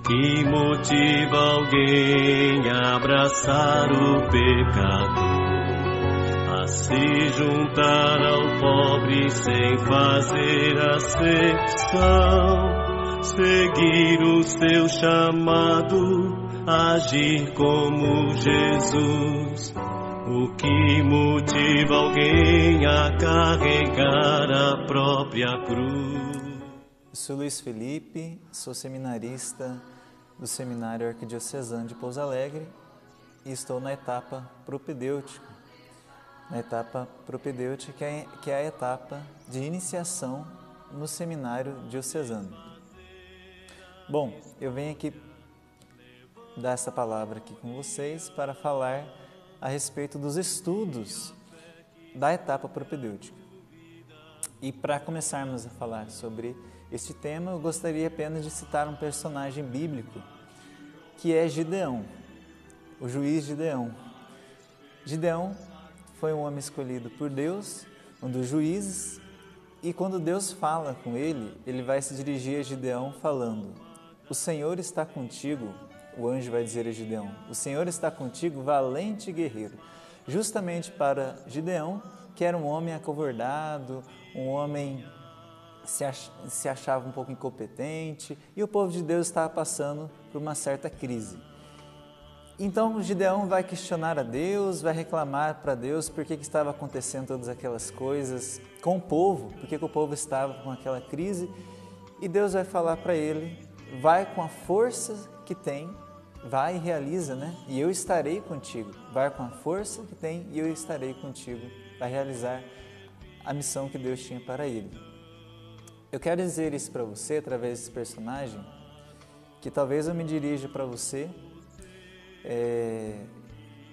que motiva alguém a abraçar o pecador, a se juntar ao pobre sem fazer acepção, seguir o seu chamado, agir como Jesus. O que motiva alguém a carregar a própria cruz. Eu sou Luiz Felipe, sou seminarista do Seminário Arquidiocesano de Pouso Alegre e estou na etapa propedêutica. Na etapa propedêutica, que é a etapa de iniciação no Seminário Diocesano. Bom, eu venho aqui dar essa palavra aqui com vocês para falar a respeito dos estudos da etapa propedêutica. E para começarmos a falar sobre este tema, eu gostaria apenas de citar um personagem bíblico, que é Gideão, o juiz Gideão. Gideão foi um homem escolhido por Deus, um dos juízes, e quando Deus fala com ele, ele vai se dirigir a Gideão falando: o Senhor está contigo. O anjo vai dizer a Gideão: o Senhor está contigo, valente guerreiro. Justamente para Gideão, que era um homem acovardado, um homem se achava um pouco incompetente, e o povo de Deus estava passando por uma certa crise. Então Gideão vai questionar a Deus, vai reclamar para Deus por que estava acontecendo todas aquelas coisas com o povo, por que o povo estava com aquela crise, e Deus vai falar para ele: vai com a força que tem, vai e realiza, né? E eu estarei contigo. Vai com a força que tem e eu estarei contigo para realizar a missão que Deus tinha para ele. Eu quero dizer isso para você através desse personagem, que talvez eu me dirija para você,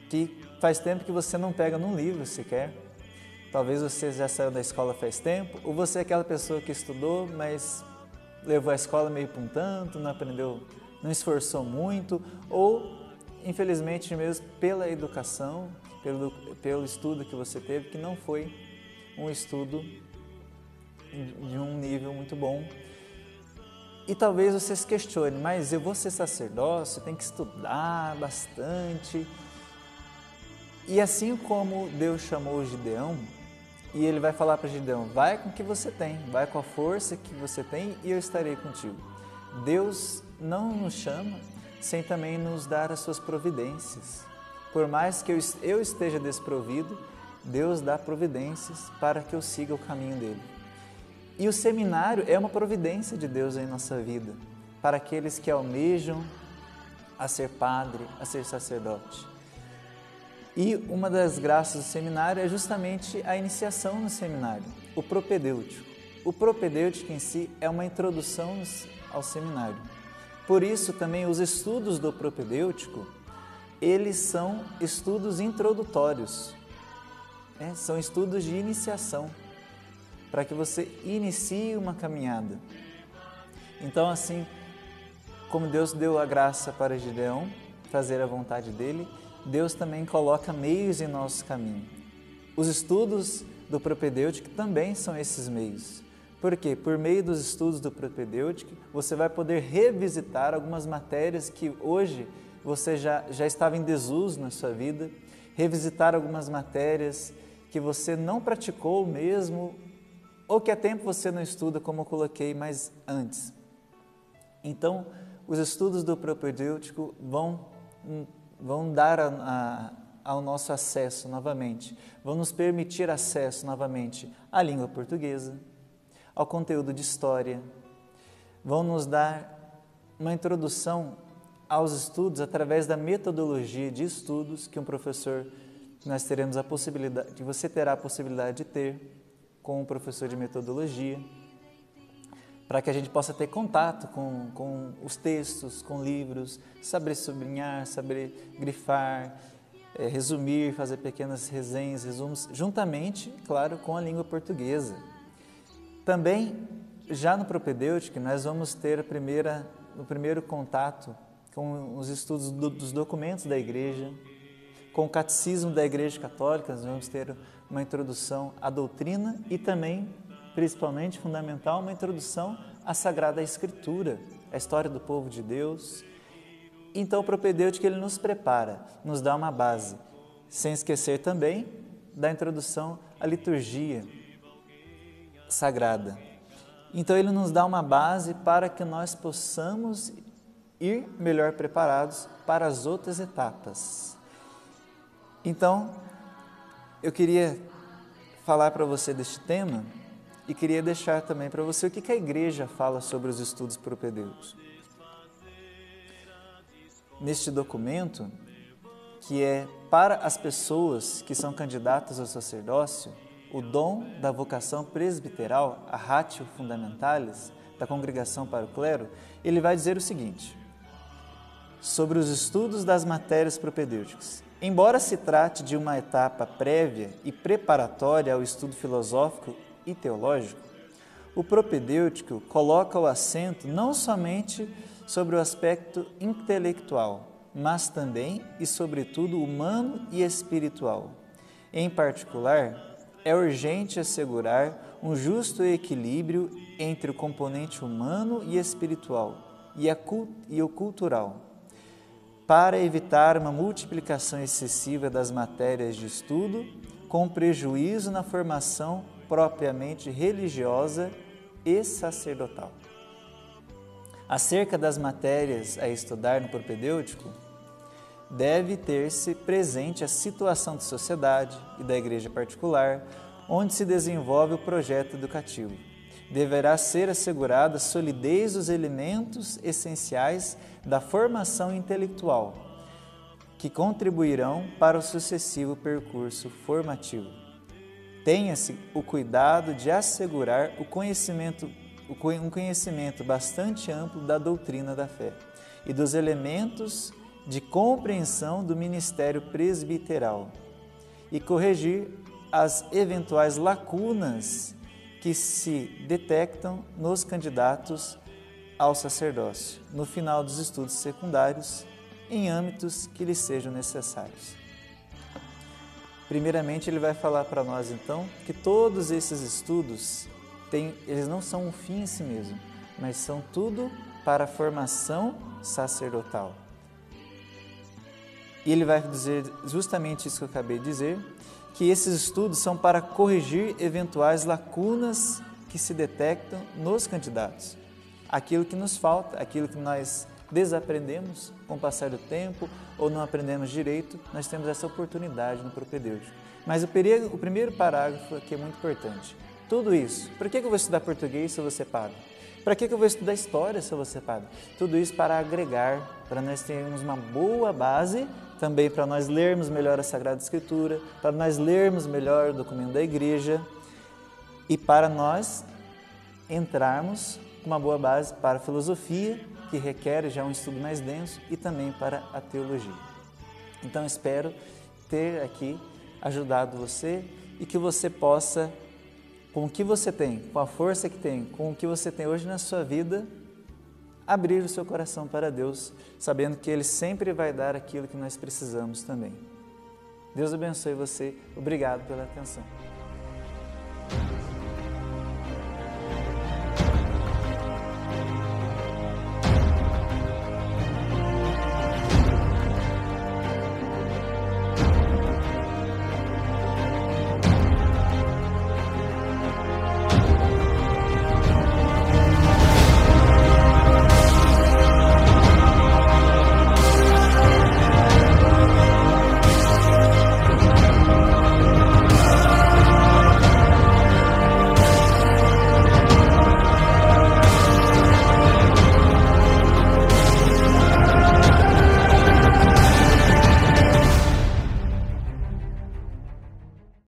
que faz tempo que você não pega num livro sequer. Talvez você já saiu da escola faz tempo, ou você é aquela pessoa que estudou, mas levou a escola meio para um tanto, não aprendeu, não esforçou muito, ou infelizmente mesmo pela educação, pelo estudo que você teve, que não foi um estudo de um nível muito bom. E talvez você se questione: mas eu vou ser sacerdócio, tem que estudar bastante. E assim como Deus chamou Gideão, e ele vai falar para Gideão: vai com o que você tem, vai com a força que você tem e eu estarei contigo. Deus não nos chama sem também nos dar as suas providências. Por mais que eu esteja desprovido, Deus dá providências para que eu siga o caminho dele. E o seminário é uma providência de Deus em nossa vida, para aqueles que almejam a ser padre, a ser sacerdote. E uma das graças do seminário é justamente a iniciação no seminário, o propedêutico. O propedêutico em si é uma introdução ao seminário. Por isso também os estudos do propedêutico, eles são estudos introdutórios, são estudos de iniciação, para que você inicie uma caminhada. Então, assim como Deus deu a graça para Gideão fazer a vontade dele, Deus também coloca meios em nosso caminho. Os estudos do propedêutico também são esses meios. Por quê? Por meio dos estudos do propedêutico, você vai poder revisitar algumas matérias que hoje você já estava em desuso na sua vida, revisitar algumas matérias que você não praticou mesmo, ou que há tempo você não estuda, como eu coloquei mais antes. Então, os estudos do propedêutico vão dar ao nosso acesso novamente, vão nos permitir acesso novamente à língua portuguesa, ao conteúdo de história, vão nos dar uma introdução aos estudos através da metodologia de estudos que nós teremos a possibilidade, que você terá a possibilidade de ter com um professor de metodologia, para que a gente possa ter contato com os textos, com livros, saber sublinhar, saber grifar, resumir, fazer pequenas resenhas, resumos, juntamente, claro, com a língua portuguesa. Também, já no propedêutico, nós vamos ter o primeiro contato com os estudos dos documentos da Igreja, com o Catecismo da Igreja Católica. Nós vamos ter uma introdução à doutrina e também, principalmente fundamental, uma introdução a Sagrada Escritura, a história do povo de Deus. Então o propedêutico ele nos prepara, nos dá uma base, sem esquecer também da introdução à liturgia sagrada. Então ele nos dá uma base para que nós possamos ir melhor preparados para as outras etapas. Então, eu queria falar para você deste tema e queria deixar também para você o que a igreja fala sobre os estudos propedêuticos. Neste documento, que é para as pessoas que são candidatas ao sacerdócio, o dom da vocação presbiteral, a ratio fundamentalis, da Congregação para o Clero, ele vai dizer o seguinte, sobre os estudos das matérias propedêuticas. Embora se trate de uma etapa prévia e preparatória ao estudo filosófico e teológico, o propedêutico coloca o acento não somente sobre o aspecto intelectual, mas também e sobretudo humano e espiritual. Em particular, é urgente assegurar um justo equilíbrio entre o componente humano e espiritual e o cultural, para evitar uma multiplicação excessiva das matérias de estudo, com prejuízo na formação propriamente religiosa e sacerdotal. Acerca das matérias a estudar no propedêutico, deve ter-se presente a situação da sociedade e da igreja particular, onde se desenvolve o projeto educativo. Deverá ser assegurada a solidez dos elementos essenciais da formação intelectual, que contribuirão para o sucessivo percurso formativo. Tenha-se o cuidado de assegurar um conhecimento bastante amplo da doutrina da fé e dos elementos de compreensão do ministério presbiteral e corrigir as eventuais lacunas que se detectam nos candidatos ao sacerdócio, no final dos estudos secundários, em âmbitos que lhes sejam necessários. Primeiramente, ele vai falar para nós, então, que todos esses estudos, eles não são um fim em si mesmo, mas são tudo para a formação sacerdotal. E ele vai dizer justamente isso que eu acabei de dizer, que esses estudos são para corrigir eventuais lacunas que se detectam nos candidatos. Aquilo que nos falta, aquilo que nós desaprendemos com o passar do tempo ou não aprendemos direito, nós temos essa oportunidade no propedêutico. Mas o primeiro parágrafo aqui é muito importante. Tudo isso, para que eu vou estudar português se eu vou ser padre? Para que eu vou estudar história se eu vou ser padre? Tudo isso para agregar, para nós termos uma boa base, também para nós lermos melhor a Sagrada Escritura, para nós lermos melhor o documento da igreja e para nós entrarmos com uma boa base para a filosofia, que requer já um estudo mais denso, e também para a teologia. Então, espero ter aqui ajudado você e que você possa, com o que você tem, com a força que tem, com o que você tem hoje na sua vida, abrir o seu coração para Deus, sabendo que Ele sempre vai dar aquilo que nós precisamos também. Deus abençoe você. Obrigado pela atenção.